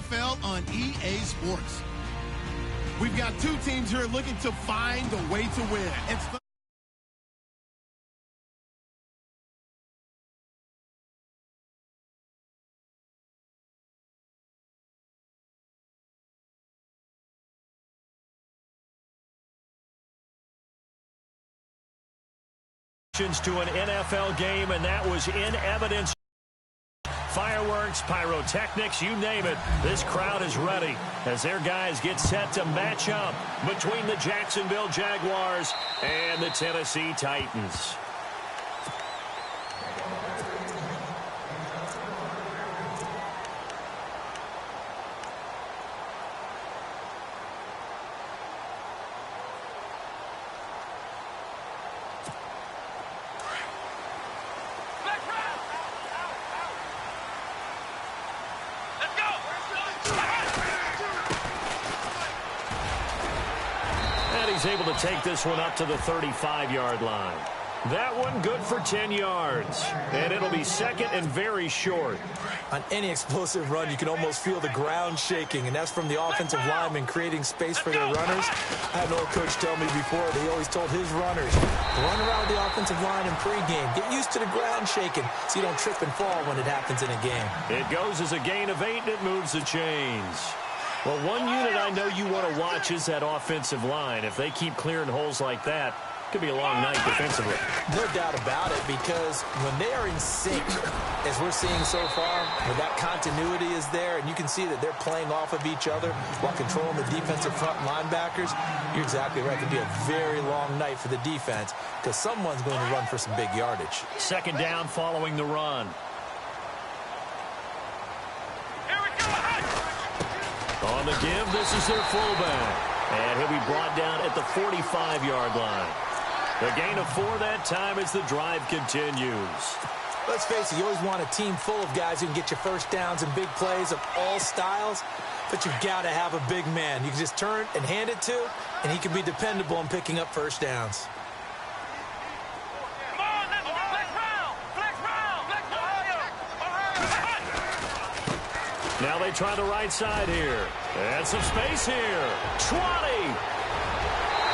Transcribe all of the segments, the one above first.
NFL on EA Sports. We've got two teams here looking to find a way to win. It's the to an NFL game, and that was in evidence. Fireworks, pyrotechnics, you name it. This crowd is ready as their guys get set to match up between the Jacksonville Jaguars and the Tennessee Titans. He's able to take this one up to the 35-yard line. That one good for 10 yards. And it'll be second and very short. On any explosive run, you can almost feel the ground shaking, and that's from the offensive linemen creating space for their runners. I had an old coach tell me before that he always told his runners, run around the offensive line in pregame. Get used to the ground shaking so you don't trip and fall when it happens in a game. It goes as a gain of 8, and it moves the chains. Well, one unit I know you want to watch is that offensive line. If they keep clearing holes like that, it could be a long night defensively. No doubt about it, because when they are in sync, as we're seeing so far, where that continuity is there, and you can see that they're playing off of each other while controlling the defensive front linebackers, you're exactly right. It could be a very long night for the defense because someone's going to run for some big yardage. Second down following the run. On the give, this is their fullback. And he'll be brought down at the 45-yard line. A gain of 4 that time as the drive continues. Let's face it, you always want a team full of guys who can get you first downs and big plays of all styles, but you've got to have a big man you can just turn and hand it to, and he can be dependable in picking up first downs. Now they try the right side here. And some space here. 20.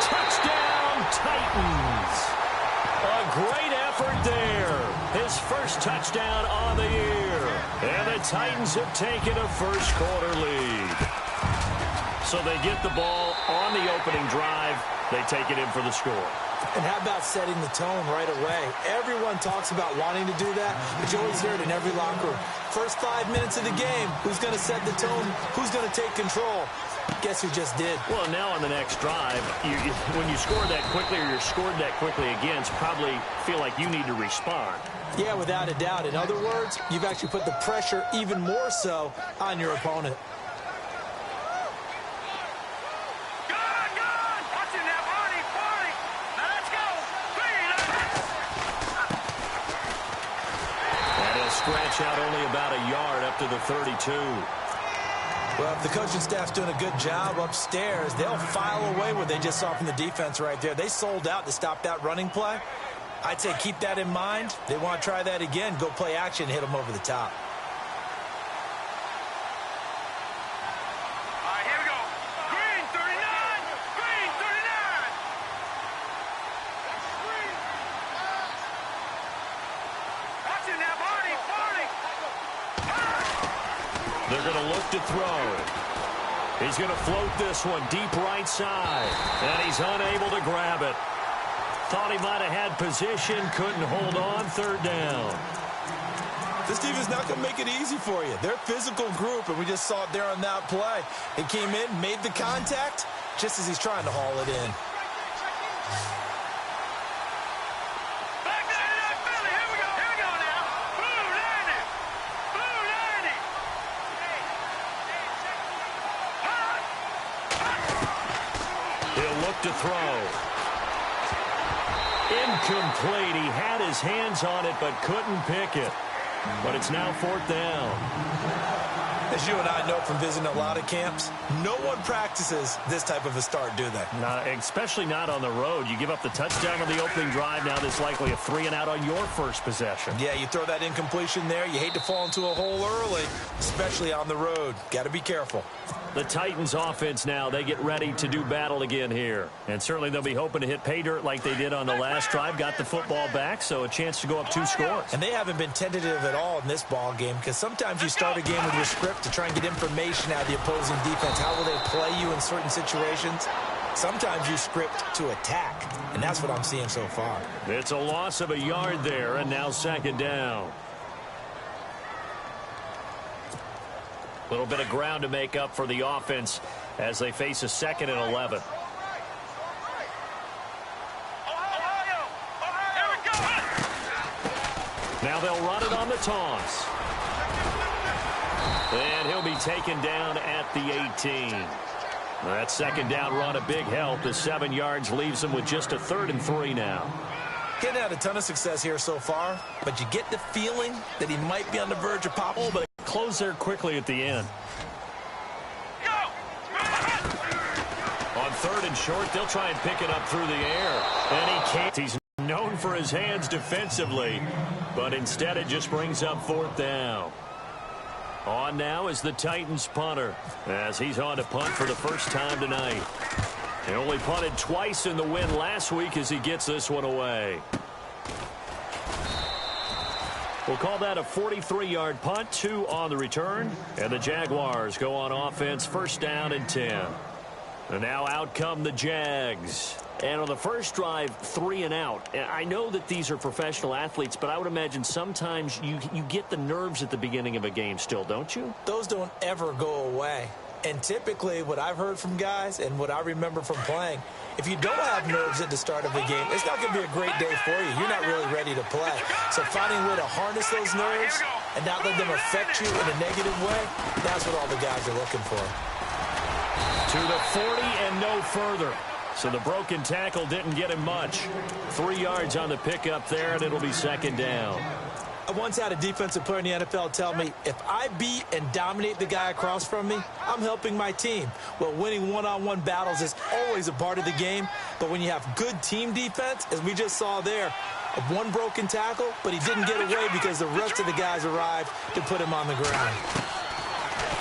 Touchdown, Titans. A great effort there. His first touchdown on the year. And the Titans have taken a first-quarter lead. So they get the ball on the opening drive. They take it in for the score. And how about setting the tone right away? Everyone talks about wanting to do that, but you always hear it in every locker room. First 5 minutes of the game, who's going to set the tone? Who's going to take control? Guess who just did? Well, now on the next drive, when you score that quickly or you're scored that quickly against, probably feel like you need to respond. Yeah, without a doubt. In other words, you've actually put the pressure even more so on your opponent. Scratch out only about a yard up to the 32. Well, if the coaching staff's doing a good job upstairs, they'll file away what they just saw from the defense right there. They sold out to stop that running play. I'd say keep that in mind. They want to try that again, go play action, hit them over the top. They're going to look to throw. He's going to float this one deep right side. And he's unable to grab it. Thought he might have had position. Couldn't hold on. Third down. This defense is not going to make it easy for you. They're a physical group, and we just saw it there on that play. He came in, made the contact, just as he's trying to haul it in. To throw. Incomplete. He had his hands on it but couldn't pick it. But it's now fourth down. As you and I know from visiting a lot of camps, no one practices this type of a start, do they? Especially not on the road. You give up the touchdown on the opening drive. Now there's likely a 3-and-out on your first possession. Yeah, you throw that incompletion there. You hate to fall into a hole early, especially on the road. Got to be careful. The Titans offense now, they get ready to do battle again here. And certainly they'll be hoping to hit pay dirt like they did on the last drive. Got the football back, so a chance to go up 2 scores. And they haven't been tentative at all in this ball game, because sometimes you start a game with your script to try and get information out of the opposing defense. How will they play you in certain situations? Sometimes you script to attack, and that's what I'm seeing so far. It's a loss of a yard there, and now 2nd down. A little bit of ground to make up for the offense as they face a 2nd and 11. Now they'll run it on the toss. And he'll be taken down at the 18. That 2nd down run a big help. The 7 yards leaves them with just a 3rd and 3 now. Getting had a ton of success here so far, but you get the feeling that he might be on the verge of popping. Oh, but it closed there quickly at the end. On 3rd and short, they'll try and pick it up through the air. And he can't. He's known for his hands defensively, but instead it just brings up 4th down. On now is the Titans punter, as he's on to punt for the first time tonight. He only punted twice in the win last week as he gets this one away. We'll call that a 43-yard punt, 2 on the return. And the Jaguars go on offense, 1st down and 10. And now out come the Jags. And on the first drive, 3-and-out. I know that these are professional athletes, but I would imagine sometimes you get the nerves at the beginning of a game still, don't you? Those don't ever go away. And typically what I've heard from guys and what I remember from playing, if you don't have nerves at the start of the game, it's not going to be a great day for you. You're not really ready to play. So finding a way to harness those nerves and not let them affect you in a negative way, that's what all the guys are looking for. To the 40 and no further. So the broken tackle didn't get him much. 3 yards on the pickup there, and it'll be 2nd down. I once had a defensive player in the NFL tell me, if I beat and dominate the guy across from me, I'm helping my team. Well, winning one-on-one battles is always a part of the game, but when you have good team defense, as we just saw there, one broken tackle, but he didn't get away because the rest of the guys arrived to put him on the ground.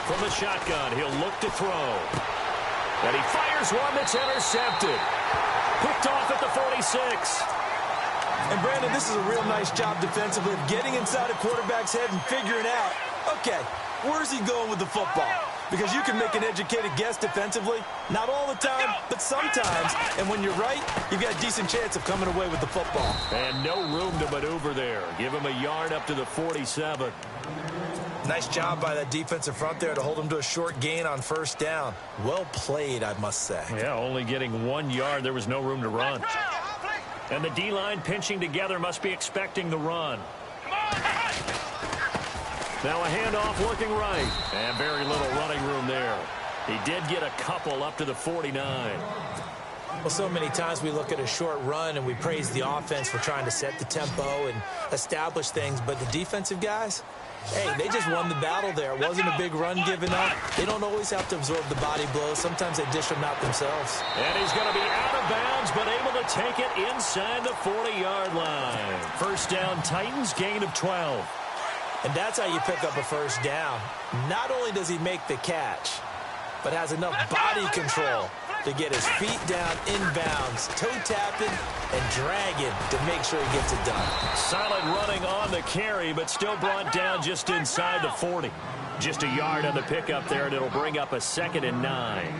From the shotgun, he'll look to throw. And he fires one that's intercepted. Picked off at the 46. And, Brandon, this is a real nice job defensively of getting inside a quarterback's head and figuring out, okay, where's he going with the football? Because you can make an educated guess defensively. Not all the time, but sometimes. And when you're right, you've got a decent chance of coming away with the football. And no room to maneuver there. Give him a yard up to the 47. Nice job by that defensive front there to hold him to a short gain on 1st down. Well played, I must say. Yeah, only getting 1 yard. There was no room to run. And the D-line pinching together must be expecting the run. Now a handoff looking right. And very little running room there. He did get a couple up to the 49. Well, so many times we look at a short run and we praise the offense for trying to set the tempo and establish things. But the defensive guys, hey, they just won the battle there. It wasn't a big run given up. They don't always have to absorb the body blows. Sometimes they dish them out themselves. And he's going to be out of bounds, but able to take it inside the 40-yard line. 1st down, Titans, gain of 12. And that's how you pick up a 1st down. Not only does he make the catch, but has enough body control to get his feet down inbounds, toe-tapping and dragging to make sure he gets it done. Solid running on the carry, but still brought down just inside the 40. Just a yard on the pickup there, and it'll bring up a 2nd and 9.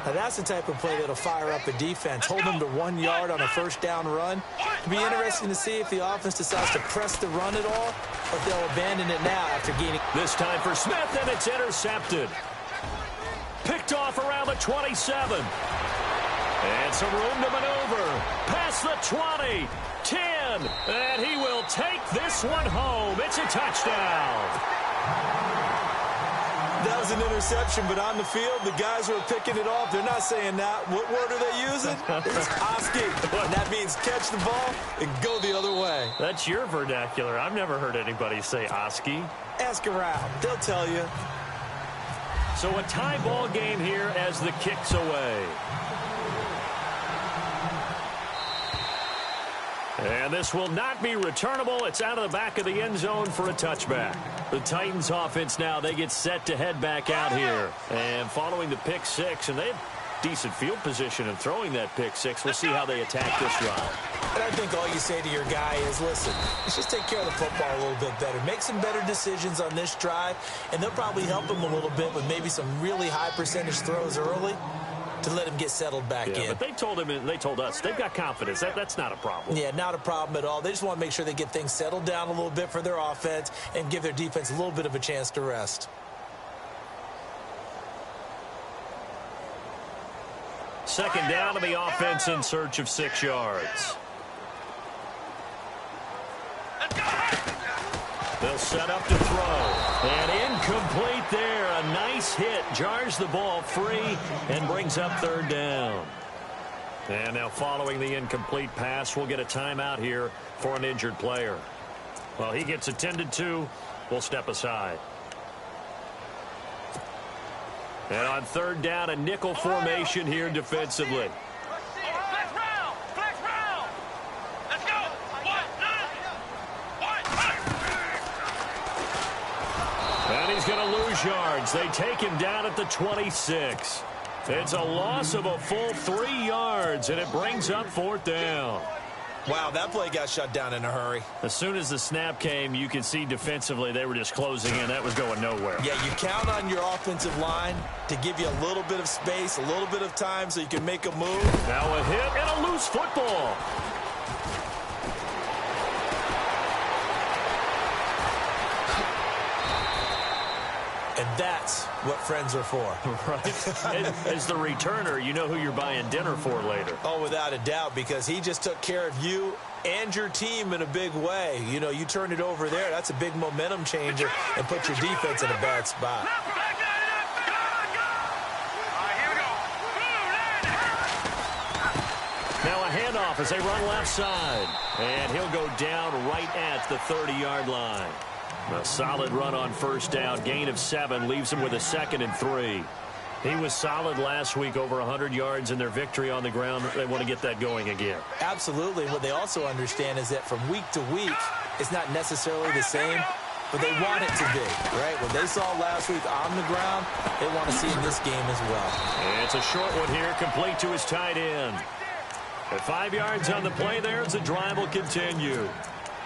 Now that's the type of play that'll fire up a defense. Hold them to 1 yard on a 1st down run. It'll be interesting to see if the offense decides to press the run at all, or if they'll abandon it now after gaining. This time for Smith, and it's intercepted. Picked off around the 27. And some room to maneuver. Past the 20. 10. And he will take this one home. It's a touchdown. That was an interception, but on the field, the guys who are picking it off, they're not saying that. What word are they using? It's Oski. And that means catch the ball and go the other way. That's your vernacular. I've never heard anybody say Oski. Ask around. They'll tell you. So a tie ball game here as the kick's away. And this will not be returnable. It's out of the back of the end zone for a touchback. The Titans offense now, they get set to head back out here. And following the pick six, and they have decent field position in throwing that pick six. We'll see how they attack this drive. And I think all you say to your guy is, listen, let's just take care of the football a little bit better. Make some better decisions on this drive, and they'll probably help him a little bit with maybe some really high percentage throws early to let him get settled back in. But they told him, and they told us, they've got confidence. That's not a problem. Yeah, not a problem at all. They just want to make sure they get things settled down a little bit for their offense and give their defense a little bit of a chance to rest. Second down to the offense in search of 6 yards. They'll set up to throw. And incomplete there. A nice hit. Jars the ball free and brings up third down. And now following the incomplete pass, we'll get a timeout here for an injured player. Well, he gets attended to. We'll step aside. And on third down, a nickel formation here defensively. And he's going to lose yards. They take him down at the 26. It's a loss of a full 3 yards, and it brings up fourth down. Wow, that play got shut down in a hurry. As soon as the snap came, you could see defensively they were just closing in. That was going nowhere. Yeah, you count on your offensive line to give you a little bit of space, a little bit of time so you can make a move. Now a hit and a loose football. And that's what friends are for. Right. As the returner, you know who you're buying dinner for later. Oh, without a doubt, because he just took care of you and your team in a big way. You know, you turn it over there. That's a big momentum changer and put your defense in a bad spot. Now a handoff as they run left side. And he'll go down right at the 30-yard line. A solid run on first down. Gain of 7 leaves him with a 2nd and 3. He was solid last week, over 100 yards in their victory on the ground. They want to get that going again. Absolutely. What they also understand is that from week to week, it's not necessarily the same, but they want it to be, right? What they saw last week on the ground, they want to see in this game as well. And it's a short one here, complete to his tight end. At 5 yards on the play there, the drive will continue.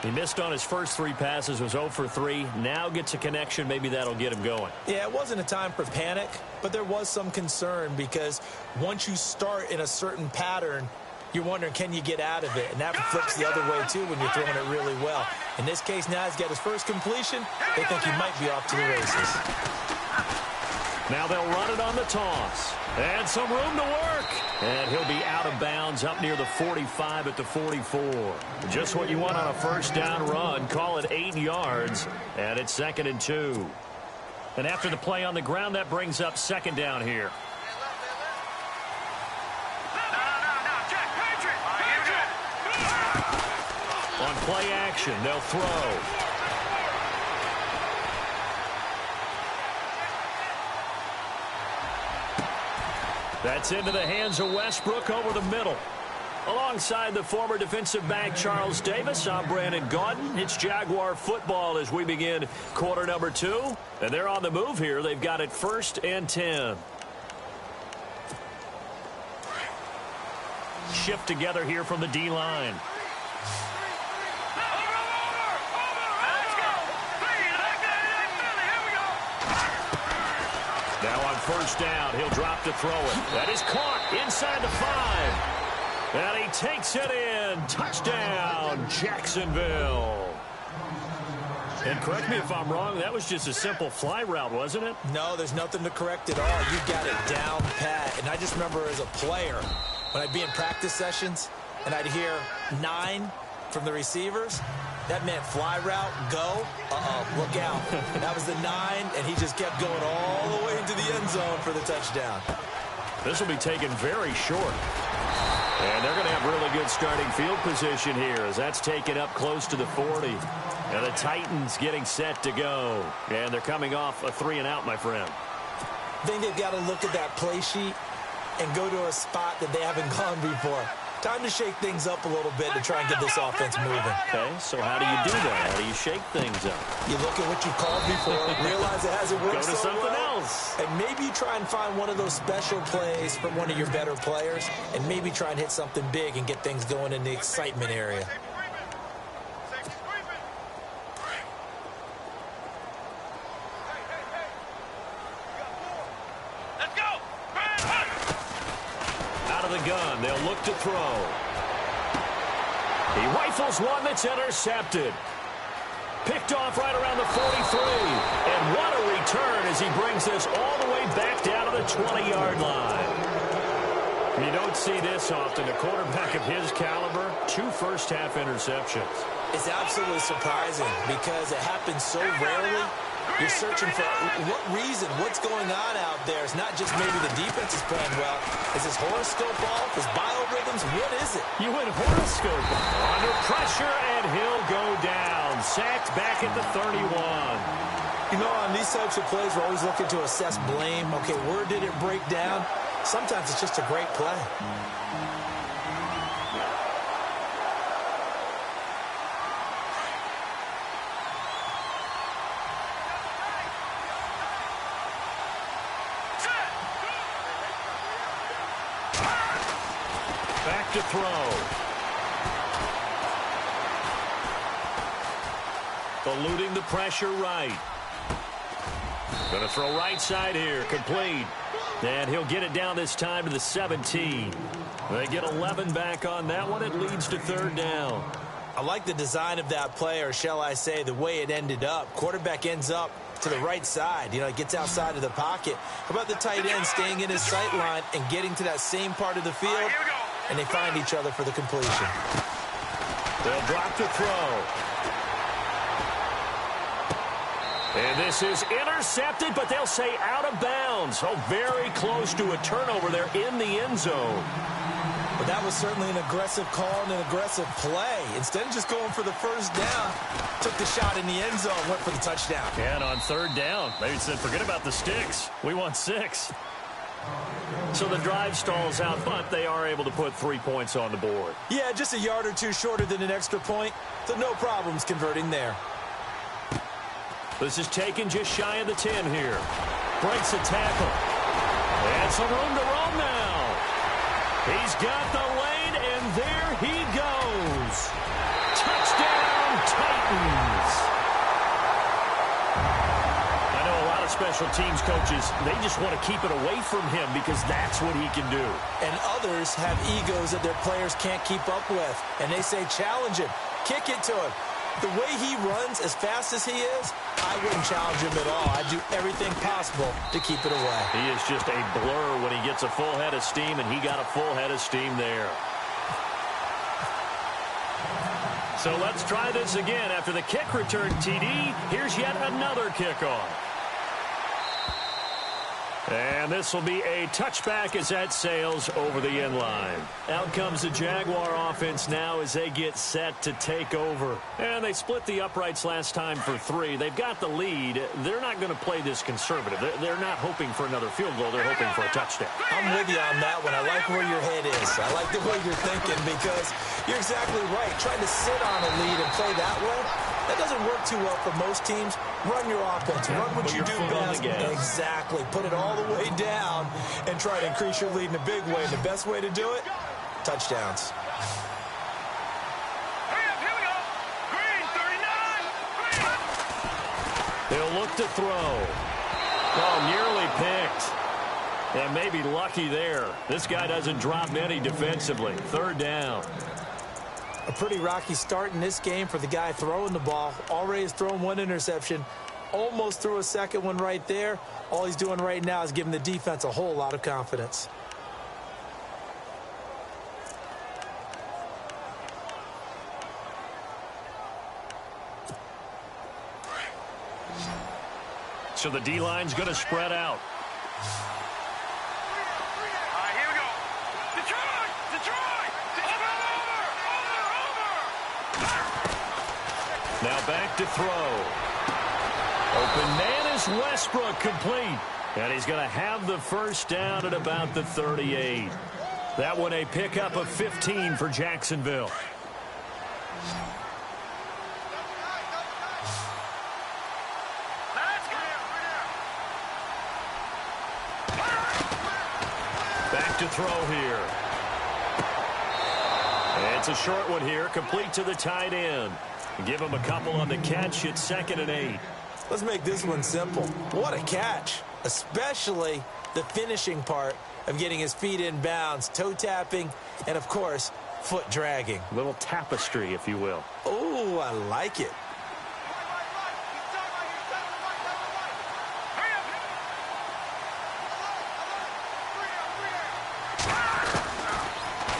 He missed on his first 3 passes, was 0 for 3. Now gets a connection. Maybe that'll get him going. Yeah, it wasn't a time for panic, but there was some concern because once you start in a certain pattern, you're wondering, can you get out of it? And that flips the other way, too, when you're throwing it really well. In this case, now he's got his first completion. They think he might be off to the races. Now they'll run it on the toss. And some room to work. And he'll be out of bounds up near the 45 at the 44. Just what you want on a first down run. Call it 8 yards. And it's 2nd and 2. And after the play on the ground, that brings up 2nd down here. On play action, they'll throw. That's into the hands of Westbrook over the middle. Alongside the former defensive back Charles Davis, I'm Brandon Gaudin. It's Jaguar football as we begin quarter number 2. And they're on the move here. They've got it 1st and 10. Shift together here from the D-line. Now on first down, he'll drop to throw it. That is caught inside the 5. And he takes it in. Touchdown, Jacksonville. And correct me if I'm wrong, that was just a simple fly route, wasn't it? No, there's nothing to correct at all. You got it down pat. And I just remember as a player, when I'd be in practice sessions, and I'd hear 9 from the receivers, that meant fly route, go, look out. That was the 9, and he just kept going all the way into the end zone for the touchdown. This will be taken very short. And they're going to have really good starting field position here as that's taken up close to the 40. And the Titans getting set to go. And they're coming off a 3-and-out, my friend. I think they've got to look at that play sheet and go to a spot that they haven't gone before. Time to shake things up a little bit to try and get this offense moving. Okay, so how do you do that? How do you shake things up? You look at what you called before, realize it hasn't worked Go to so something well, else. and maybe try and find one of those special plays from one of your better players, and maybe try and hit something big and get things going in the excitement area. The gun. They'll look to throw. He rifles one that's intercepted. Picked off right around the 43. And what a return as he brings this all the way back down to the 20-yard line. You don't see this often. A quarterback of his caliber, 2 first-half interceptions. It's absolutely surprising because it happens so rarely. You're searching for what reason, what's going on out there. It's not just maybe the defense is playing well. Is his horoscope off? His biorhythms? What is it? You went horoscope. Under pressure, and he'll go down. Sacked back at the 31. You know, on these types of plays, we're always looking to assess blame. Okay, where did it break down? Sometimes it's just a great play. Back to throw. Eluding the pressure right. Going to throw right side here. Complete. And he'll get it down this time to the 17. They get 11 back on that one. It leads to 3rd down. I like the design of that play, or shall I say the way it ended up. Quarterback ends up to the right side. You know, it gets outside of the pocket. How about the tight end staying in his sight line and getting to that same part of the field? And they find each other for the completion. They'll drop to throw. And this is intercepted, but they'll say out of bounds. Oh, very close to a turnover there in the end zone. But that was certainly an aggressive call and an aggressive play. Instead of just going for the first down, took the shot in the end zone, went for the touchdown. And on 3rd down, they said, forget about the sticks. We want 6. So the drive stalls out, but they are able to put 3 points on the board. Yeah, just a yard or two shorter than an extra point, so no problems converting there. This is taken just shy of the 10 here. Breaks a tackle. And some room to roam now. He's got the lane, and there he goes. Touchdown, Titans. I know a lot of special teams coaches, they just want to keep it away from him because that's what he can do. And others have egos that their players can't keep up with. And they say, challenge him, kick it to him. The way he runs as fast as he is, I wouldn't challenge him at all. I'd do everything possible to keep it away. He is just a blur when he gets a full head of steam, and he got a full head of steam there. So let's try this again. After the kick return TD, here's yet another kickoff. And this will be a touchback as that sails over the end line. Out comes the Jaguar offense now as they get set to take over. And they split the uprights last time for 3. They've got the lead. They're not going to play this conservative. They're not hoping for another field goal. They're hoping for a touchdown. I'm with you on that one. I like where your head is. I like the way you're thinking because you're exactly right. Trying to sit on a lead and play that way, that doesn't work too well for most teams. Run your offense. Run what you do best. Exactly. Put it all the way down and try to increase your lead in a big way. And the best way to do it, touchdowns. They'll look to throw. Oh, nearly picked. And maybe lucky there. This guy doesn't drop many defensively. 3rd down. A pretty rocky start in this game for the guy throwing the ball. Already has thrown 1 interception. Almost threw a second one right there. All he's doing right now is giving the defense a whole lot of confidence. So the D-line's going to spread out. Here we go. Detroit! Detroit! Now back to throw. Open man is Westbrook, complete. And he's going to have the first down at about the 38. That one a pickup of 15 for Jacksonville. Back to throw here. It's a short one here, complete to the tight end. Give him a couple on the catch. It's 2nd and 8. Let's make this one simple. What a catch, especially the finishing part of getting his feet in bounds, toe tapping, and, of course, foot dragging. A little tapestry, if you will. Oh, I like it.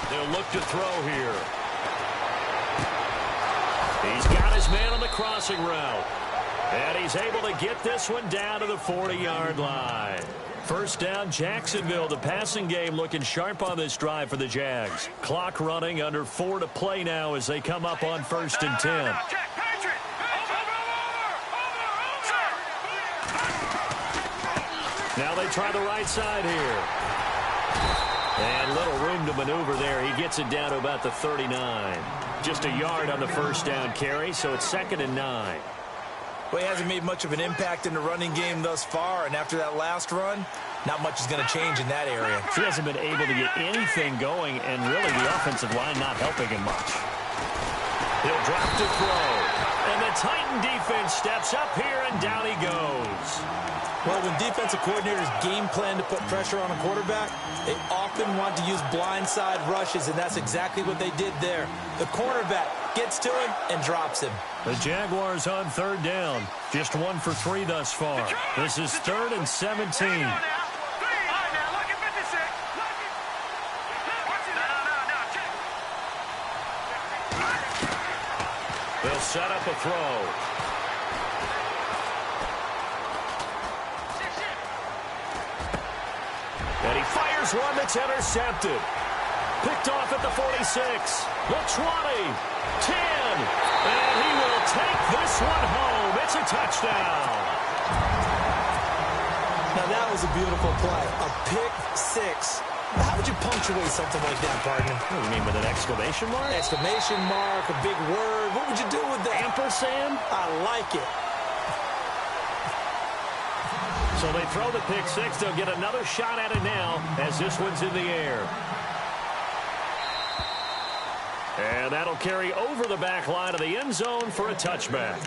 They'll look to throw here. He's got his man on the crossing route. And he's able to get this one down to the 40-yard line. First down, Jacksonville. The passing game looking sharp on this drive for the Jags. Clock running, under 4 to play now as they come up on 1st and 10. Now they try the right side here. And little room to maneuver there. He gets it down to about the 39. Just a yard on the first down carry, so it's 2nd and 9. Well, he hasn't made much of an impact in the running game thus far, and after that last run, not much is going to change in that area. He hasn't been able to get anything going, and really the offensive line not helping him much. He'll drop to throw, and the Titan defense steps up here, and down he goes. Well, when defensive coordinators game plan to put pressure on a quarterback, they often want to use blindside rushes, and that's exactly what they did there. The cornerback gets to him and drops him. The Jaguars on 3rd down. Just 1 for 3 thus far. This is 3rd and 17. They'll set up a throw. And he fires one that's intercepted. Picked off at the 46, the 20, 10, and he will take this one home. It's a touchdown. Now that was a beautiful play, a pick 6. How would you punctuate something like that, partner? What do you mean, with an exclamation mark? Exclamation mark, a big word. What would you do with that? Ampersand? I like it. So they throw the pick 6. They'll get another shot at it now as this one's in the air. And that'll carry over the back line of the end zone for a touchback.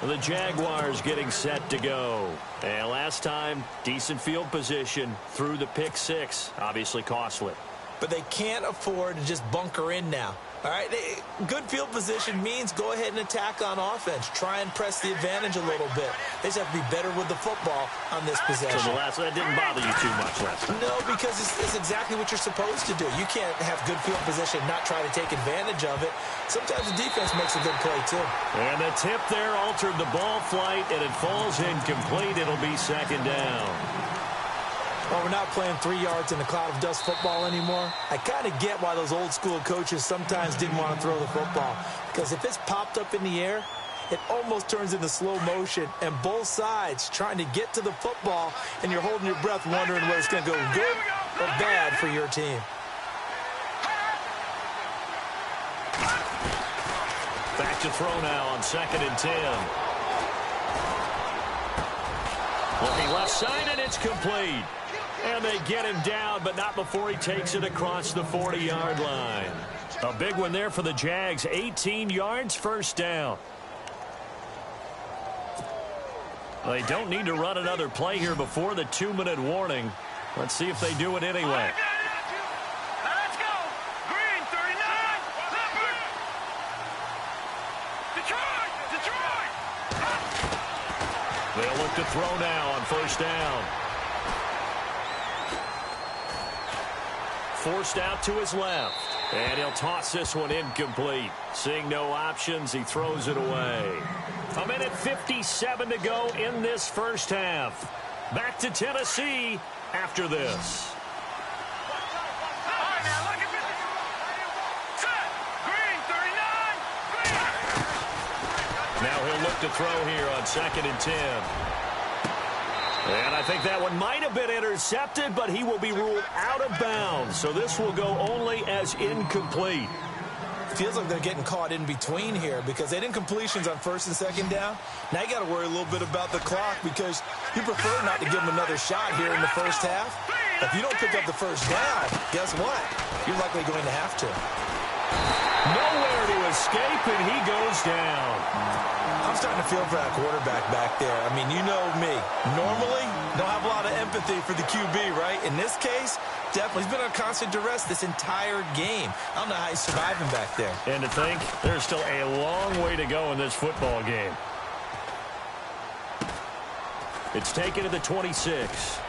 The Jaguars getting set to go. And last time, decent field position through the pick 6. Obviously costly. But they can't afford to just bunker in now. All right, good field position means go ahead and attack on offense. Try and press the advantage a little bit. They just have to be better with the football on this possession. So that didn't bother you too much last time. No, because it's exactly what you're supposed to do. You can't have good field position and not try to take advantage of it. Sometimes the defense makes a good play, too. And the tip there altered the ball flight, and it falls incomplete. It'll be 2nd down. Well, we're not playing 3 yards in a cloud of dust football anymore. I kind of get why those old school coaches sometimes didn't want to throw the football. Because if it's popped up in the air, it almost turns into slow motion. And both sides trying to get to the football, and you're holding your breath wondering whether it's going to go good or bad for your team. Back to throw now on 2nd and 10. Looking left side, and it's complete. And they get him down, but not before he takes it across the 40-yard line. A big one there for the Jags. 18 yards, first down. They don't need to run another play here before the 2-minute warning. Let's see if they do it anyway. Let's go. Green, 39. Detroit. They'll look to throw now on 1st down. Forced out to his left. And he'll toss this one incomplete. Seeing no options, he throws it away. 1:57 to go in this first half. Back to Tennessee after this. Now he'll look to throw here on 2nd and 10. And I think that one might have been intercepted, but he will be ruled out of bounds. So this will go only as incomplete. Feels like they're getting caught in between here because they did completions on first and second down. Now you got to worry a little bit about the clock because you prefer not to give them another shot here in the first half. If you don't pick up the first down, guess what? You're likely going to have to. Nowhere to escape, and he goes down. I'm starting to feel for that quarterback back there. I mean, you know me. Normally, don't have a lot of empathy for the QB, right? In this case, definitely. He's been under constant duress this entire game. I don't know how he's surviving back there. And to think, there's still a long way to go in this football game. It's taken to the 26.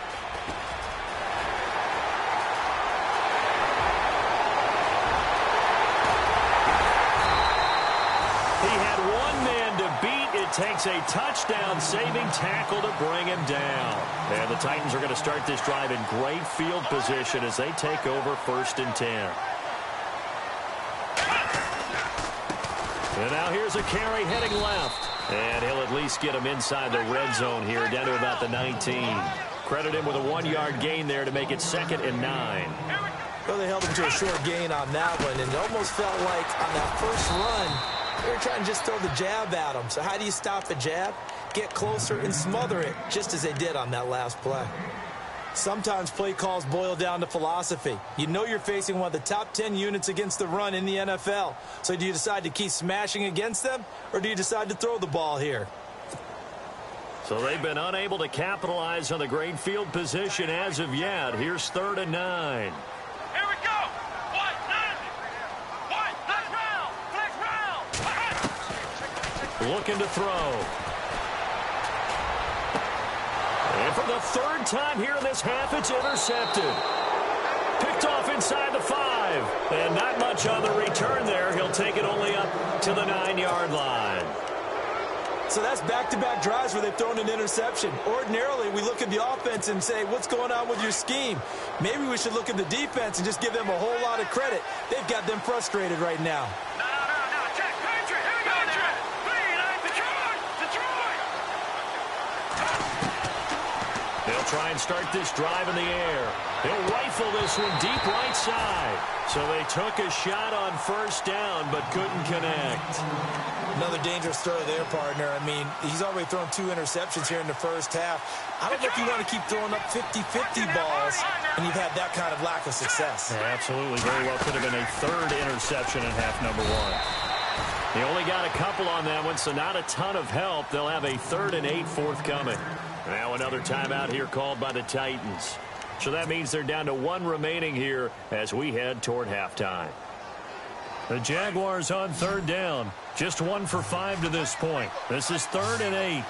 Takes a touchdown-saving tackle to bring him down. And the Titans are going to start this drive in great field position as they take over 1st and 10. And now here's a carry heading left. And he'll at least get him inside the red zone here, down to about the 19. Credit him with a 1-yard gain there to make it 2nd and 9. Well, they held him to a short gain on that one, and it almost felt like on that first run, they were trying to just throw the jab at him. So how do you stop a jab? Get closer and smother it, just as they did on that last play. Sometimes play calls boil down to philosophy. You know you're facing one of the top 10 units against the run in the NFL. So do you decide to keep smashing against them, or do you decide to throw the ball here? So they've been unable to capitalize on the great field position as of yet. Here's 3rd and 9. Looking to throw. And for the 3rd time here in this half, it's intercepted. Picked off inside the 5. And not much on the return there. He'll take it only up to the 9-yard line. So that's back-to-back drives where they've thrown an interception. Ordinarily, we look at the offense and say, what's going on with your scheme? Maybe we should look at the defense and just give them a whole lot of credit. They've got them frustrated right now. Try and start this drive in the air. He'll rifle this one deep right side. So they took a shot on 1st down, but couldn't connect. Another dangerous throw there, partner. I mean, he's already thrown 2 interceptions here in the first half. I don't know if you want to keep throwing up 50-50 balls when you've had that kind of lack of success. Yeah, absolutely. Very well could have been a 3rd interception in half number 1. He only got a couple on that one, so not a ton of help. They'll have a 3rd and 8 forthcoming. Now another timeout here called by the Titans. So that means they're down to 1 remaining here as we head toward halftime. The Jaguars on 3rd down. Just 1 for 5 to this point. This is 3rd and 8.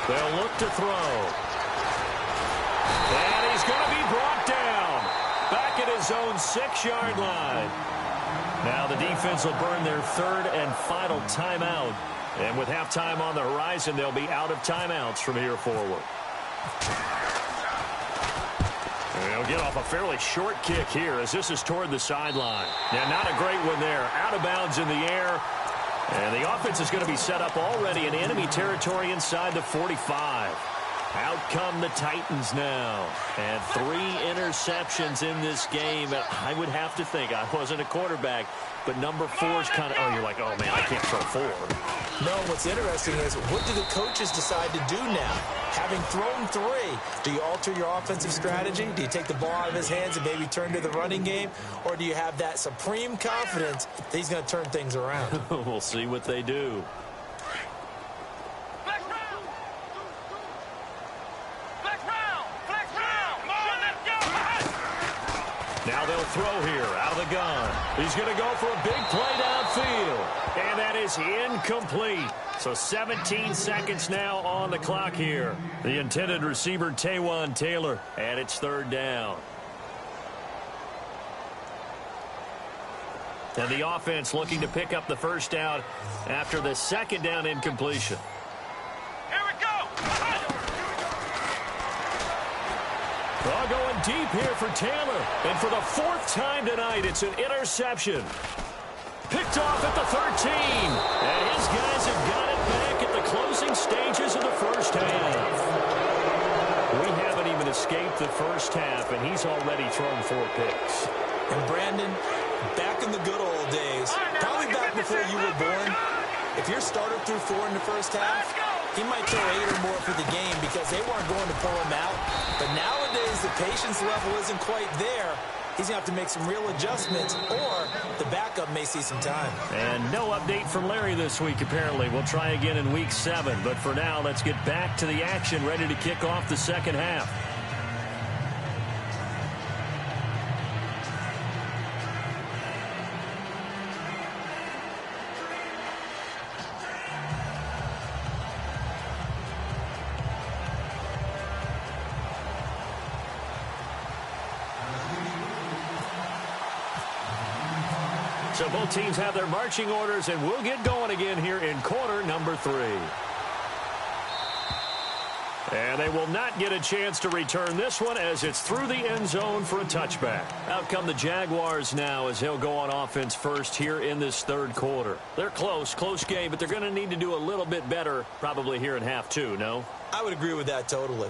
They'll look to throw. And he's going to be brought down. Back at his own 6-yard line. Now the defense will burn their 3rd and final timeout. And with halftime on the horizon, they'll be out of timeouts from here forward. And they'll get off a fairly short kick here as this is toward the sideline. Now, not a great one there. Out of bounds in the air. And the offense is going to be set up already in enemy territory inside the 45. Out come the Titans now. And 3 interceptions in this game. I would have to think, I wasn't a quarterback, but number 4 is kind of, oh, you're like, oh, man, I can't throw 4. No, what's interesting is, what do the coaches decide to do now? Having thrown 3, do you alter your offensive strategy? Do you take the ball out of his hands and maybe turn to the running game? Or do you have that supreme confidence that he's going to turn things around? We'll see what they do. Now they'll throw here out of the gun. He's going to go for a big play downfield. And that is incomplete. So 17 seconds now on the clock here. The intended receiver, Taywan Taylor, and it's 3rd down. And the offense looking to pick up the 1st down after the 2nd down incompletion. Here we go. Well, going deep here for Taylor. And for the fourth time tonight, it's an interception. Picked off at the 13. And his guys have got it back at the closing stages of the first half. We haven't even escaped the first half, and he's already thrown 4 picks. And Brandon, back in the good old days, probably back before you were born, if your starter threw 4 in the first half, he might throw 8 or more for the game because they weren't going to pull him out. But nowadays, the patience level isn't quite there. He's going to have to make some real adjustments, or the backup may see some time. And no update from Larry this week, apparently. We'll try again in Week 7. But for now, let's get back to the action, ready to kick off the second half. So both teams have their marching orders, and we'll get going again here in quarter number 3. And they will not get a chance to return this one as it's through the end zone for a touchback. Out come the Jaguars now as he'll go on offense first here in this third quarter. They're close game, but they're going to need to do a little bit better probably here in half 2, no? I would agree with that totally.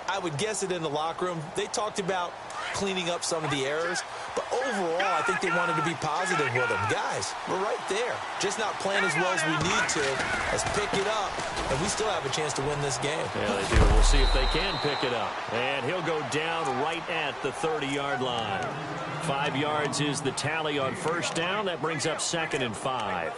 I would guess it in the locker room. They talked about cleaning up some of the errors, but overall, I think they wanted to be positive with them. Guys, we're right there. Just not playing as well as we need to. Let's pick it up, and we still have a chance to win this game. Yeah, they do. We'll see if they can pick it up. And he'll go down right at the 30-yard line. 5 yards is the tally on first down. That brings up 2nd and 5.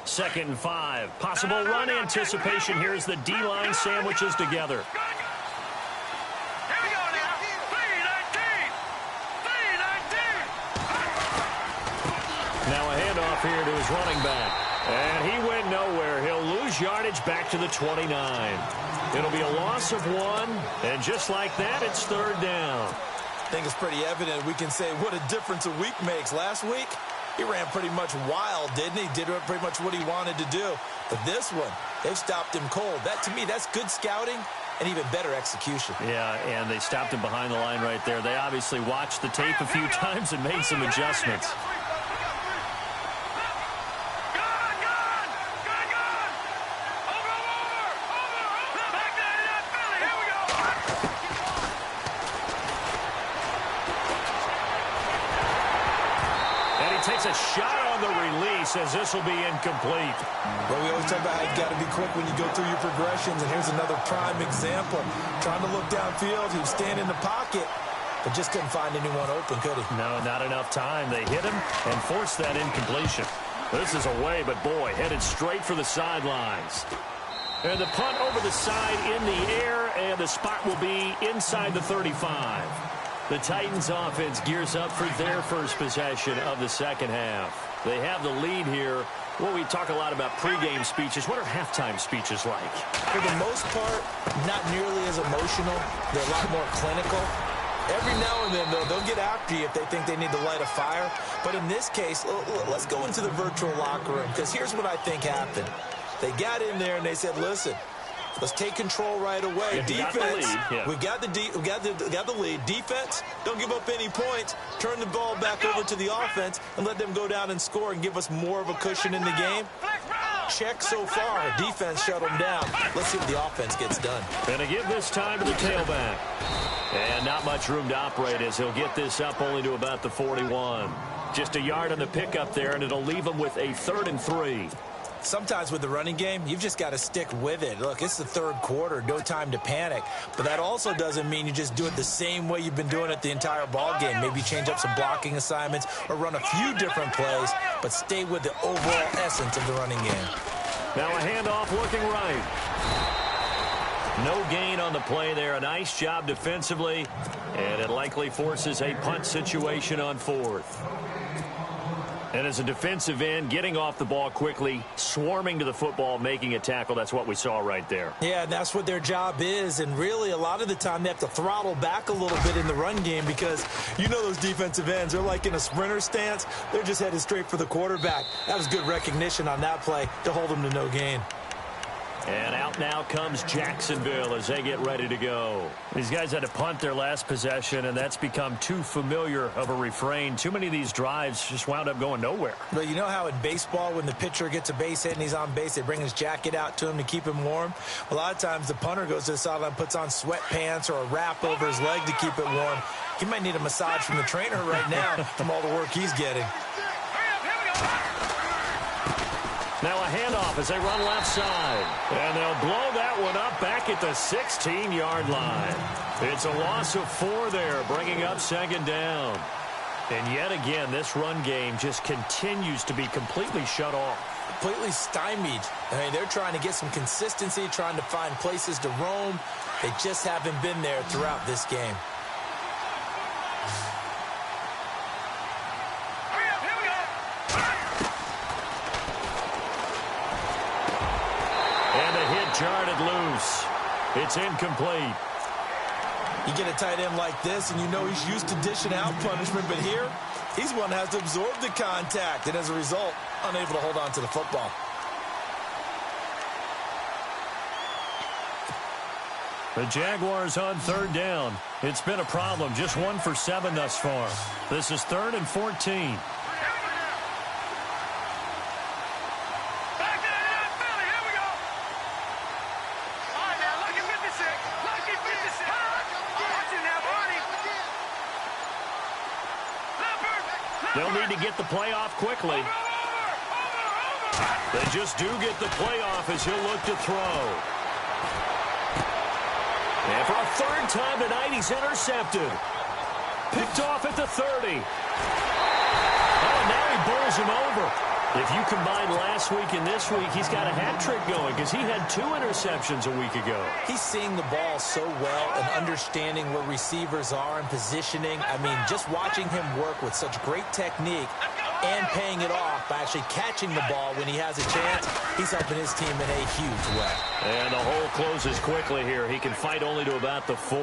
Second and 5. Possible run anticipation. Here's the D-line sandwiches together. Here we go now. 3-19. Now a handoff here to his running back. And he went nowhere. He'll lose yardage back to the 29. It'll be a loss of 1. And just like that, it's 3rd down. I think it's pretty evident. We can say what a difference a week makes. Last week, he ran pretty much wild, didn't he? Did pretty much what he wanted to do. But this one, they've stopped him cold. That, to me, that's good scouting and even better execution. Yeah, and they stopped him behind the line right there. They obviously watched the tape a few times and made some adjustments. Takes a shot on the release as this will be incomplete. Well, we always talk about how you've got to be quick when you go through your progressions, and here's another prime example. Trying to look downfield, he was standing in the pocket, but just couldn't find anyone open, could he? No, not enough time. They hit him and forced that incompletion. This is away, but boy, headed straight for the sidelines. And the punt over the side in the air, and the spot will be inside the 35. The Titans offense gears up for their first possession of the second half. They have the lead here. Well, we talk a lot about pregame speeches. What are halftime speeches like? For the most part, not nearly as emotional. They're a lot more clinical. Every now and then, though, they'll get after you if they think they need to light a fire. But in this case, let's go into the virtual locker room, because here's what I think happened. They got in there and they said, listen, let's take control right away. Defense, we got the lead. Defense, don't give up any points. Turn the ball back over to the offense and let them go down and score and give us more of a cushion in the game. Check so far. Defense shut them down. Let's see what the offense gets done. Gonna give this time to the tailback. And not much room to operate as he'll get this up only to about the 41. Just a yard on the pickup there, and it'll leave him with a 3rd and 3. Sometimes with the running game, you've just got to stick with it. Look, it's the third quarter, no time to panic. But that also doesn't mean you just do it the same way you've been doing it the entire ball game. Maybe change up some blocking assignments or run a few different plays, but stay with the overall essence of the running game. Now a handoff looking right. No gain on the play there. A nice job defensively, and it likely forces a punt situation on 4th. And as a defensive end, getting off the ball quickly, swarming to the football, making a tackle, that's what we saw right there. Yeah, and that's what their job is. And really, a lot of the time, they have to throttle back a little bit in the run game because you know those defensive ends, they're like in a sprinter stance. They're just headed straight for the quarterback. That was good recognition on that play to hold them to no gain. And out now comes Jacksonville as they get ready to go. These guys had to punt their last possession, and that's become too familiar of a refrain. Too many of these drives just wound up going nowhere. But you know how in baseball, when the pitcher gets a base hit and he's on base, they bring his jacket out to him to keep him warm? A lot of times the punter goes to the sideline, puts on sweatpants or a wrap over his leg to keep it warm. He might need a massage from the trainer right now from all the work he's getting. Now a handoff as they run left side. And they'll blow that one up back at the 16-yard line. It's a loss of 4 there, bringing up second down. And yet again, this run game just continues to be completely shut off. Completely stymied. I mean, they're trying to get some consistency, trying to find places to roam. They just haven't been there throughout this game. Jarred it loose. It's incomplete. You get a tight end like this, and you know he's used to dishing out punishment, but here, he's one that has to absorb the contact, and as a result, unable to hold on to the football. The Jaguars on third down. It's been a problem. Just 1 for 7 thus far. This is 3rd and 14. They'll need to get the play off quickly. They just do get the play off as he'll look to throw. And for a 3rd time tonight, he's intercepted. Picked off at the 30. Oh, and now he bowls him over. If you combine last week and this week, he's got a hat trick going because he had 2 interceptions a week ago. He's seeing the ball so well and understanding where receivers are and positioning. I mean, just watching him work with such great technique and paying it off by actually catching the ball when he has a chance, he's helping his team in a huge way. And the hole closes quickly here. He can fight only to about the 4.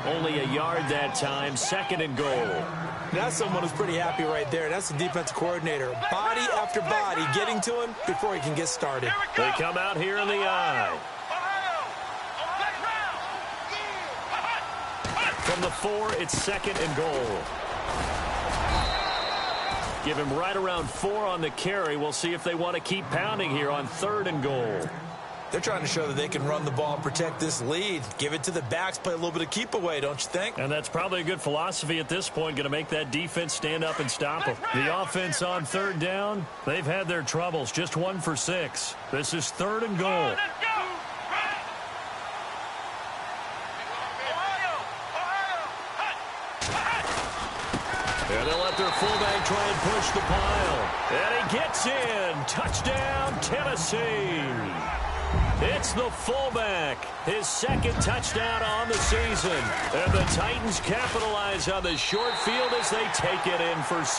Only a yard that time, 2nd and goal. That's someone who's pretty happy right there. That's the defensive coordinator. Body after body getting to him before he can get started. They come out here in the eye. From the 4, it's 2nd and goal. Give him right around 4 on the carry. We'll see if they want to keep pounding here on 3rd and goal. They're trying to show that they can run the ball and protect this lead. Give it to the backs, play a little bit of keep away, don't you think? And that's probably a good philosophy at this point, going to make that defense stand up and stop them. The offense on 3rd down, they've had their troubles, just 1 for 6. This is 3rd and goal. And they'll let their fullback try and push the pile. And he gets in. Touchdown, Tennessee. It's the fullback, his 2nd touchdown on the season. And the Titans capitalize on the short field as they take it in for 6.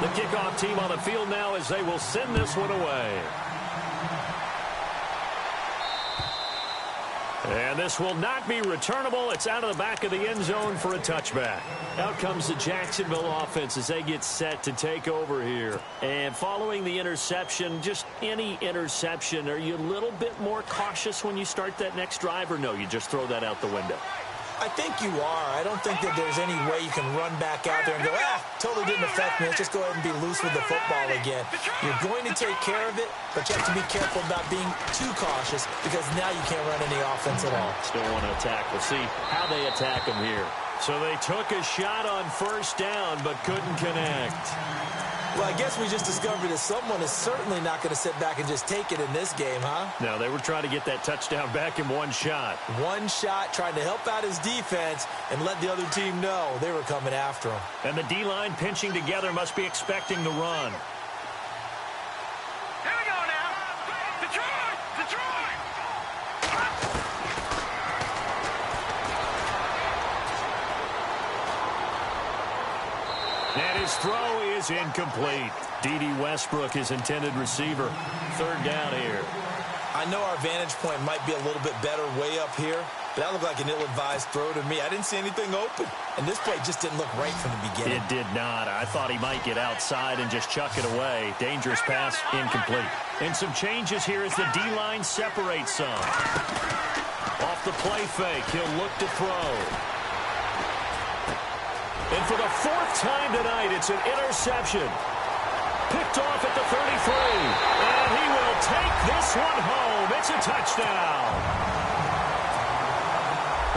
The kickoff team on the field now as they will send this one away. And this will not be returnable. It's out of the back of the end zone for a touchback. Out comes the Jacksonville offense as they get set to take over here. And following the interception, just any interception, are you a little bit more cautious when you start that next drive, or no, you just throw that out the window? I think you are. I don't think that there's any way you can run back out there and go, totally didn't affect me. Let's just go ahead and be loose with the football again. You're going to take care of it, but you have to be careful about being too cautious because now you can't run any offense at all. Still want to attack. We'll see how they attack him here. So they took a shot on 1st down, but couldn't connect. Well, I guess we just discovered that someone is certainly not going to sit back and just take it in this game, huh? No, they were trying to get that touchdown back in 1 shot. 1 shot, trying to help out his defense and let the other team know they were coming after him. And the D-line pinching together must be expecting the run. Here we go now. Detroit! Detroit! his throw is incomplete. D.D. Westbrook, his intended receiver. Third down here. I know our vantage point might be a little bit better way up here, but that looked like an ill-advised throw to me. I didn't see anything open, and this play just didn't look right from the beginning. It did not. I thought he might get outside and just chuck it away. Dangerous pass, incomplete. And some changes here as the D-line separates some. Off the play fake, he'll look to throw. And for the fourth time tonight, it's an interception. Picked off at the 33. And he will take this one home. It's a touchdown.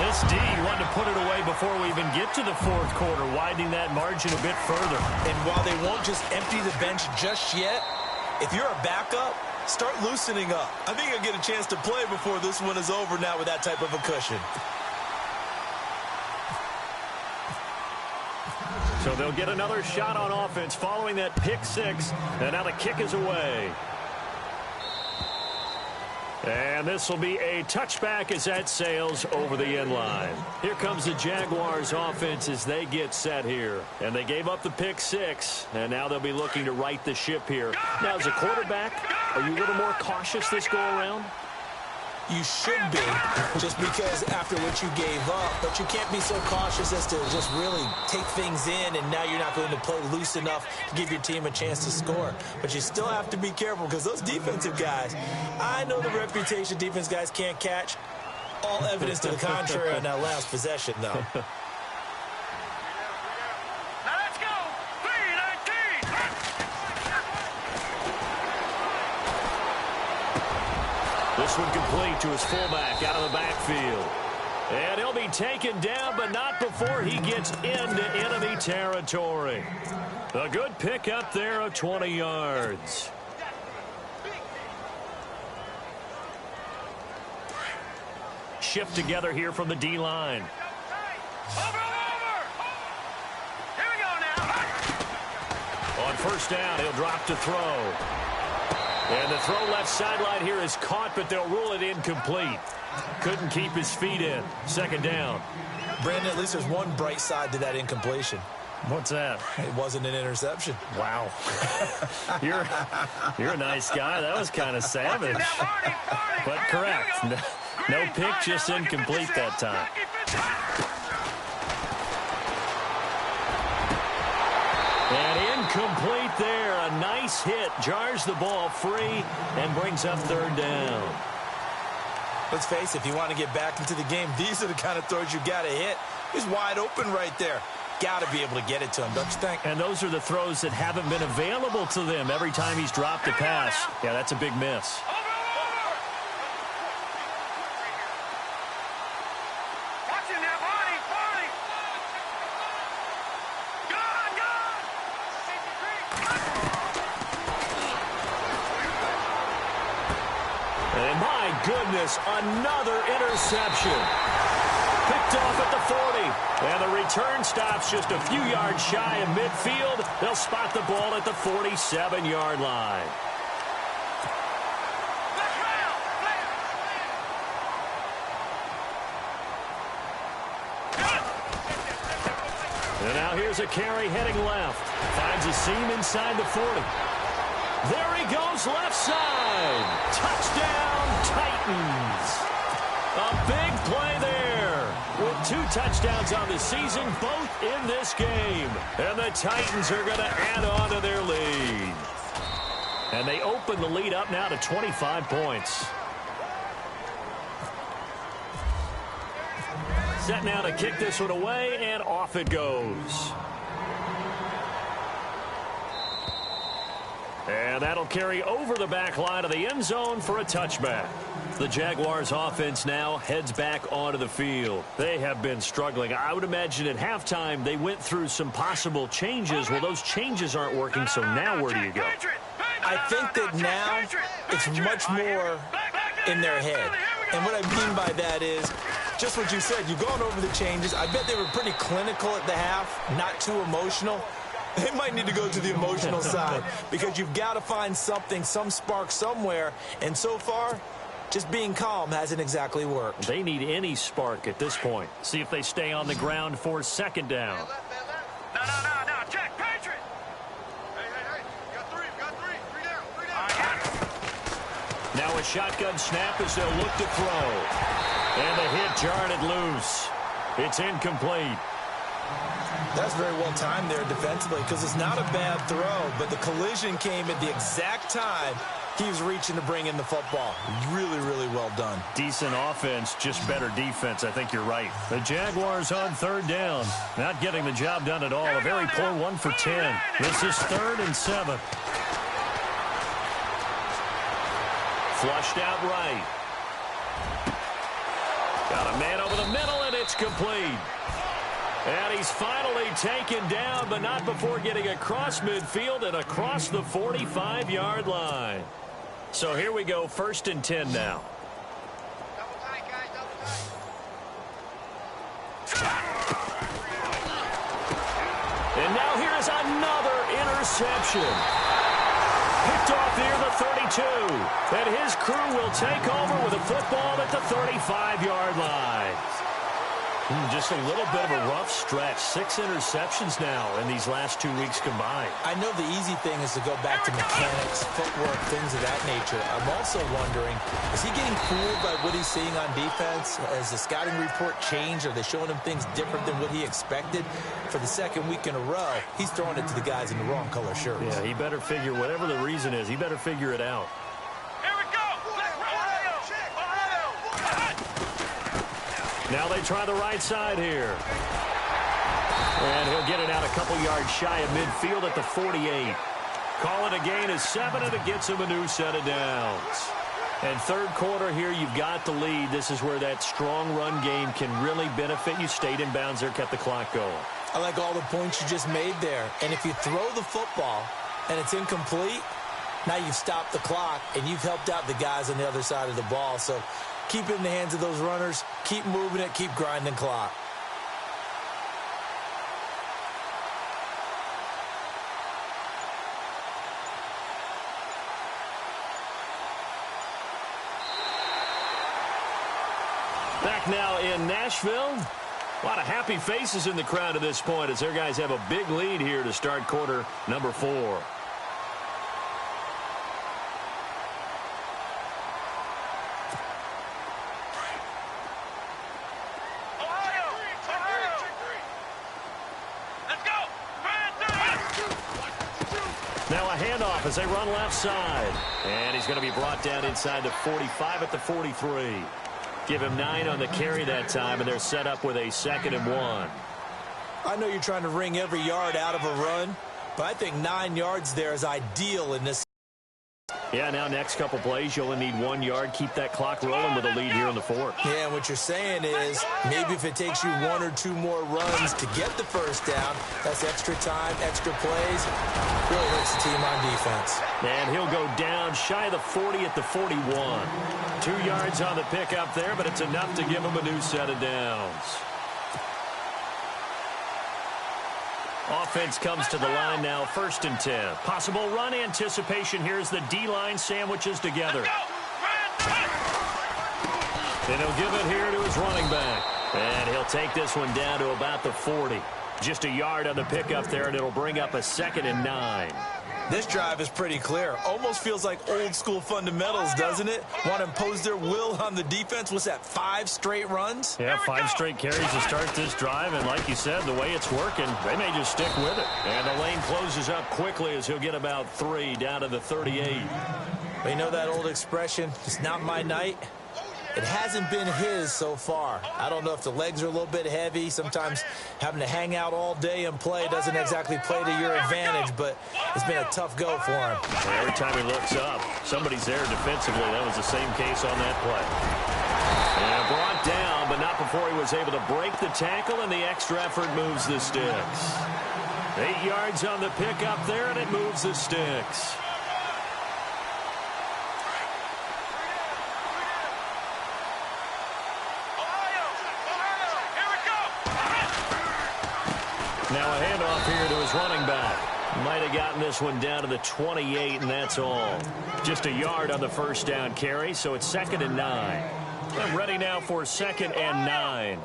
This D wanted to put it away before we even get to the fourth quarter, widening that margin a bit further. And while they won't just empty the bench just yet, if you're a backup, start loosening up. I think you'll get a chance to play before this one is over now with that type of a cushion. So they'll get another shot on offense following that pick six. And now the kick is away. And this will be a touchback as that sails over the end line. Here comes the Jaguars offense as they get set here. And they gave up the pick six. And now they'll be looking to right the ship here. Now, as a quarterback, are you a little more cautious this go around? You should be, just because after what you gave up, but you can't be so cautious as to just really take things in, and now you're not going to play loose enough to give your team a chance to score. But you still have to be careful, because those defensive guys, I know the reputation defense guys can't catch. All evidence to the contrary on that last possession, though. Now let's go. 3-19. This one complete to his fullback out of the backfield. And he'll be taken down, but not before he gets into enemy territory. A good pickup there of 20 yards. Shift together here from the D-line. Over. Here we go now. On first down, he'll drop to throw. And the throw left sideline here is caught, but they'll rule it incomplete. Couldn't keep his feet in. Second down. Brandon, at least there's one bright side to that incompletion. What's that? It wasn't an interception. Wow. You're a nice guy. That was kind of savage. But correct. No pick, just incomplete that time. And incomplete there. A nice hit. Jars the ball free and brings up third down. Let's face it, if you want to get back into the game, these are the kind of throws you got to hit. He's wide open right there. Got to be able to get it to him, don't you think? And those are the throws that haven't been available to them every time he's dropped a pass. Yeah, that's a big miss. Watching that body. And my goodness, another interception. Picked off at the 40. And the return stops just a few yards shy of midfield. They'll spot the ball at the 47-yard line. And now here's a carry heading left. Finds a seam inside the 40. There he goes left side. Touchdown, Titans. A big play there. With 2 touchdowns on the season, both in this game. And the Titans are going to add on to their lead. And they open the lead up now to 25 points. Set now to kick this one away, and off it goes. And that'll carry over the back line of the end zone for a touchback. The Jaguars offense now heads back onto the field. They have been struggling. I would imagine at halftime they went through some possible changes. Well, those changes aren't working, so now where do you go? I think that now it's much more in their head. And what I mean by that is just what you said. You've gone over the changes. I bet they were pretty clinical at the half, not too emotional. They might need to go to the emotional side because you've got to find something, some spark somewhere. And so far, just being calm hasn't exactly worked. They need any spark at this point. See if they stay on the ground for second down. No. Check, Patriot. Now a shotgun snap as they'll look to throw. And the hit jarred it loose. It's incomplete. That's very well timed there defensively because it's not a bad throw, but the collision came at the exact time he was reaching to bring in the football. Really, really well done. Decent offense, just better defense. I think you're right. The Jaguars on third down. Not getting the job done at all. A very poor 1 for 10. This is 3rd and 7. Flushed out right. Got a man over the middle, and it's complete. And he's finally taken down, but not before getting across midfield and across the 45-yard line. So here we go, 1st and 10 now. Double tight, guys, double tight. And now here's another interception. Picked off near the 32. And his crew will take over with a football at the 35-yard line. Just a little bit of a rough stretch. 6 interceptions now in these last 2 weeks combined. I know the easy thing is to go back to mechanics, footwork, things of that nature. I'm also wondering, is he getting fooled by what he's seeing on defense? Has the scouting report changed? Are they showing him things different than what he expected? For the 2nd week in a row, he's throwing it to the guys in the wrong color shirts. Yeah, he better figure, whatever the reason is, he better figure it out. Here we go. Let's Ohio. Now they try the right side here. And he'll get it out a couple yards shy of midfield at the 48. Call it a gain of 7, and it gets him a new set of downs. And 3rd quarter here, you've got the lead. This is where that strong run game can really benefit you. Stayed in bounds there, kept the clock going. I like all the points you just made there. And if you throw the football and it's incomplete, now you've stopped the clock and you've helped out the guys on the other side of the ball. So keep it in the hands of those runners. Keep moving it. Keep grinding clock. Back now in Nashville. A lot of happy faces in the crowd at this point as their guys have a big lead here to start quarter number 4. Now a handoff as they run left side. And he's going to be brought down inside the 45 at the 43. Give him 9 on the carry that time, and they're set up with a 2nd and 1. I know you're trying to wring every yard out of a run, but I think 9 yards there is ideal in this. Yeah, now next couple plays, you only need 1 yard. Keep that clock rolling with a lead here in the 4th. Yeah, and what you're saying is maybe if it takes you 1 or 2 more runs to get the first down, that's extra time, extra plays. Really hurts the team on defense. And he'll go down shy of the 40 at the 41. 2 yards on the pickup there, but it's enough to give him a new set of downs. Offense comes to the line now, 1st and 10. Possible run anticipation. Here's the D-line sandwiches together. And he'll give it here to his running back. And he'll take this one down to about the 40. Just a yard on the pickup there, and it'll bring up a 2nd and 9. This drive is pretty clear. Almost feels like old school fundamentals, doesn't it? Want to impose their will on the defense. What's that, 5 straight runs? Yeah, 5 straight carries to start this drive. And like you said, the way it's working, they may just stick with it. And the lane closes up quickly as he'll get about 3 down to the 38. Well, you know that old expression, it's not my night? It hasn't been his so far. I don't know if the legs are a little bit heavy. Sometimes having to hang out all day and play doesn't exactly play to your advantage, but it's been a tough go for him. And every time he looks up, somebody's there defensively. That was the same case on that play. And brought down, but not before he was able to break the tackle, and the extra effort moves the sticks. 8 yards on the pickup there, and it moves the sticks. Now a handoff here to his running back. Might have gotten this one down to the 28, and that's all. Just a yard on the first down carry, so it's 2nd and 9. I'm ready now for 2nd and 9.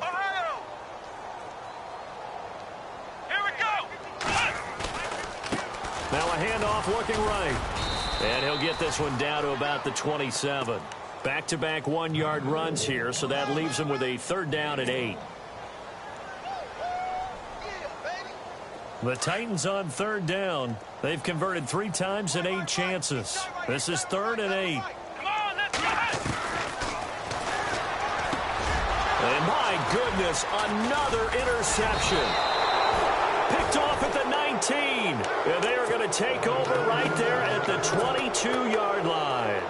Here we go. Now a handoff looking right. And he'll get this one down to about the 27. Back-to-back one-yard runs here, so that leaves him with a 3rd down and 8. The Titans on 3rd down. They've converted 3 times and 8 chances. This is 3rd and 8. And my goodness, another interception. Picked off at the 19. And they are going to take over right there at the 22-yard line.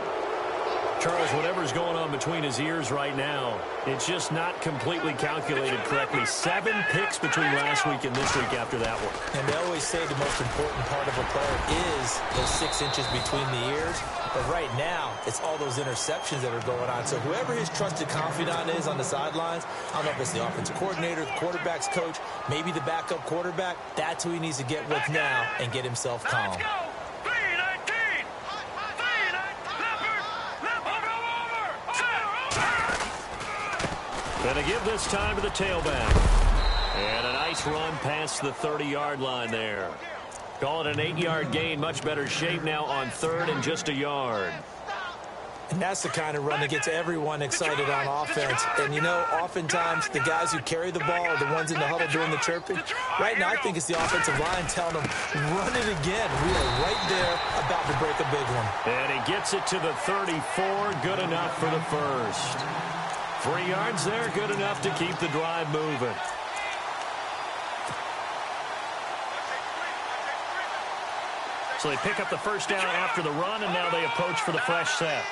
Charles, whatever's going on between his ears right now, it's just not completely calculated correctly. 7 picks between last week and this week after that one. And they always say the most important part of a player is those 6 inches between the ears. But right now, it's all those interceptions that are going on. So whoever his trusted confidant is on the sidelines, I don't know if it's the offensive coordinator, the quarterback's coach, maybe the backup quarterback, that's who he needs to get with now and get himself calm. Going to give this time to the tailback. And a nice run past the 30-yard line there. Call it an 8-yard gain. Much better shape now on 3rd and just a yard. And that's the kind of run that gets everyone excited on offense. And, you know, oftentimes the guys who carry the ball are the ones in the huddle doing the chirping. Right now, I think it's the offensive line telling them, run it again. We are right there about to break a big one. And he gets it to the 34. Good enough for the first. 3 yards there, good enough to keep the drive moving. So they pick up the first down after the run, and now they approach for the fresh set.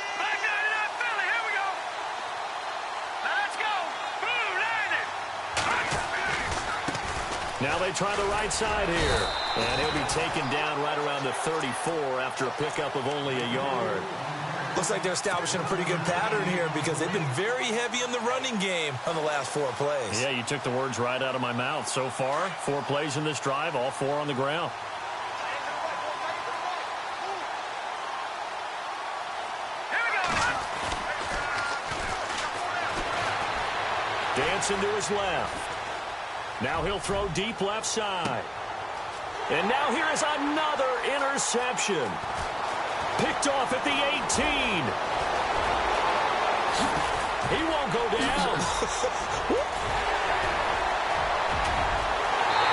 Now they try the right side here. And he'll be taken down right around the 34 after a pickup of only a yard. Looks like they're establishing a pretty good pattern here because they've been very heavy in the running game on the last 4 plays. Yeah, you took the words right out of my mouth. So far, 4 plays in this drive, all 4 on the ground. Dancing to his left. Now he'll throw deep left side. And now here is another interception. Picked off at the 18. He won't go down.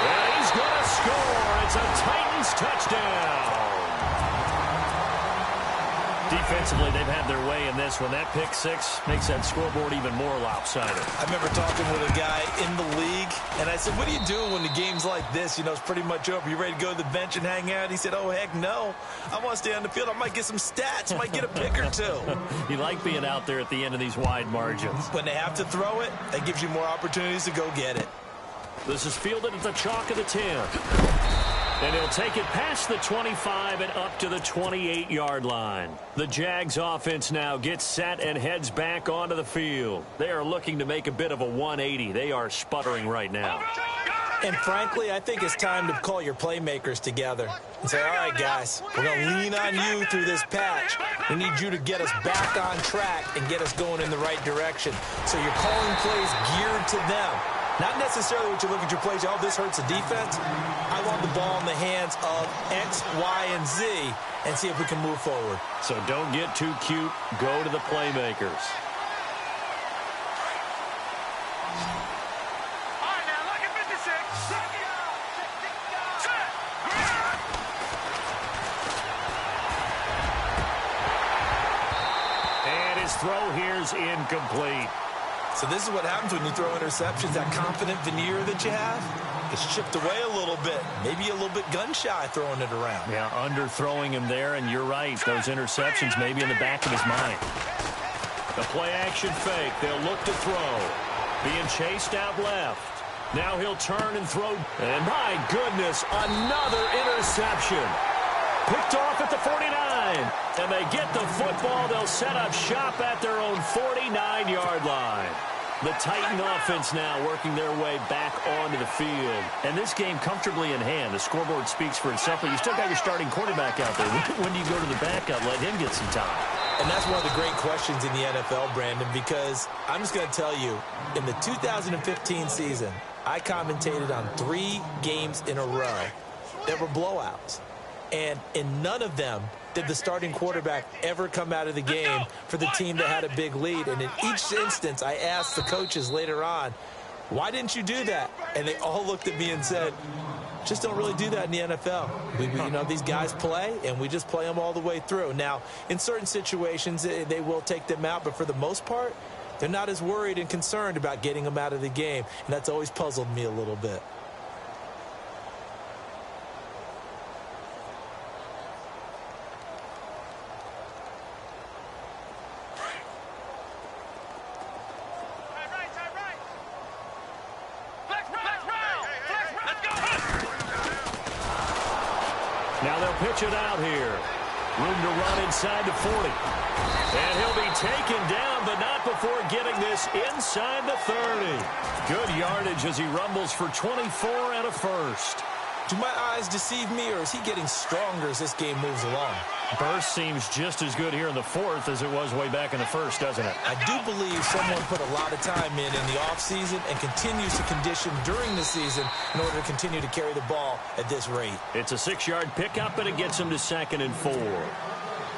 And he's going to score. It's a Titans touchdown. Defensively, they've had their way in this one. That pick 6 makes that scoreboard even more lopsided. I remember talking with a guy in the league, and I said, what are you doing when the game's like this? You know, it's pretty much over. You ready to go to the bench and hang out? He said, oh, heck no. I want to stay on the field. I might get some stats. I might get a pick or 2. You like being out there at the end of these wide margins. When they have to throw it, that gives you more opportunities to go get it. This is fielded at the chalk of the 10. And he'll take it past the 25 and up to the 28-yard line. The Jags offense now gets set and heads back onto the field. They are looking to make a bit of a 180. They are sputtering right now. And frankly, I think it's time to call your playmakers together and say, all right, guys, we're going to lean on you through this patch. We need you to get us back on track and get us going in the right direction. So you're calling plays geared to them. Not necessarily what you look at your plays, oh, this hurts the defense. I want the ball in the hands of X, Y, and Z and see if we can move forward. So don't get too cute. Go to the playmakers. All right, now look at 56. And his throw here's incomplete. So this is what happens when you throw interceptions. That confident veneer that you have gets chipped away a little bit. Maybe a little bit gun-shy throwing it around. Yeah, underthrowing him there, and you're right. Those interceptions may be in the back of his mind. The play-action fake. They'll look to throw. Being chased out left. Now he'll turn and throw. And my goodness, another interception. Picked off at the 49. And they get the football. They'll set up shop at their own 49-yard line. The Titan offense now working their way back onto the field. And this game comfortably in hand. The scoreboard speaks for itself, but you still got your starting quarterback out there. When do you go to the backup, let him get some time? And that's one of the great questions in the NFL, Brandon, because I'm just going to tell you, in the 2015 season, I commentated on 3 games in a row that were blowouts. And in none of them did the starting quarterback ever come out of the game for the team that had a big lead. And in each instance, I asked the coaches later on, why didn't you do that? And they all looked at me and said, just don't really do that in the NFL. You know, these guys play, and we just play them all the way through. Now, in certain situations, they will take them out, but for the most part, they're not as worried and concerned about getting them out of the game, and that's always puzzled me a little bit. Now they'll pitch it out here. Room to run inside the 40. And he'll be taken down, but not before getting this inside the 30. Good yardage as he rumbles for 24 and a first. Do my eyes deceive me, or is he getting stronger as this game moves along? Burst seems just as good here in the fourth as it was way back in the first, doesn't it? I do believe someone put a lot of time in the offseason and continues to condition during the season in order to continue to carry the ball at this rate. It's a 6-yard pickup, and it gets him to 2nd and 4.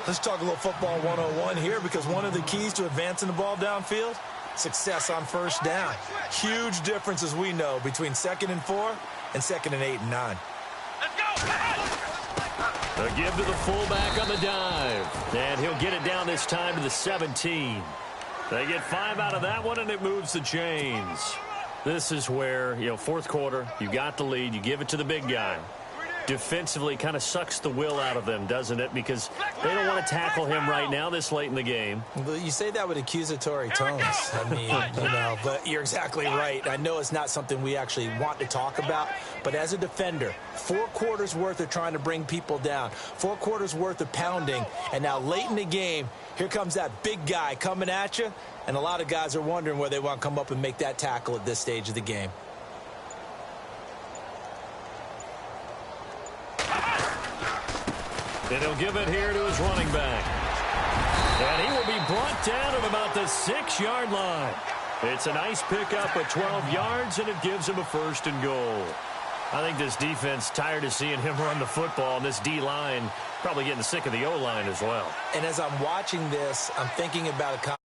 Let's talk a little football 101 here, because one of the keys to advancing the ball downfield, success on first down. Huge difference, as we know, between 2nd and 4 and 2nd and 8 and 9. A give to the fullback on the dive. And he'll get it down this time to the 17. They get 5 out of that one, and it moves the chains. This is where, you know, fourth quarter, you got the lead, you give it to the big guy. Defensively kind of sucks the will out of them, doesn't it? Because they don't want to tackle him right now this late in the game. Well, you say that with accusatory tones. I mean, you know, but you're exactly right. I know it's not something we actually want to talk about, but as a defender, 4 quarters worth of trying to bring people down, 4 quarters worth of pounding, and now late in the game, here comes that big guy coming at you, and a lot of guys are wondering where they want to come up and make that tackle at this stage of the game. And he'll give it here to his running back. And he will be brought down at about the 6-yard line. It's a nice pickup of 12 yards, and it gives him a 1st and goal. I think this defense tired of seeing him run the football, and this D-line probably getting sick of the O-line as well. And as I'm watching this, I'm thinking about a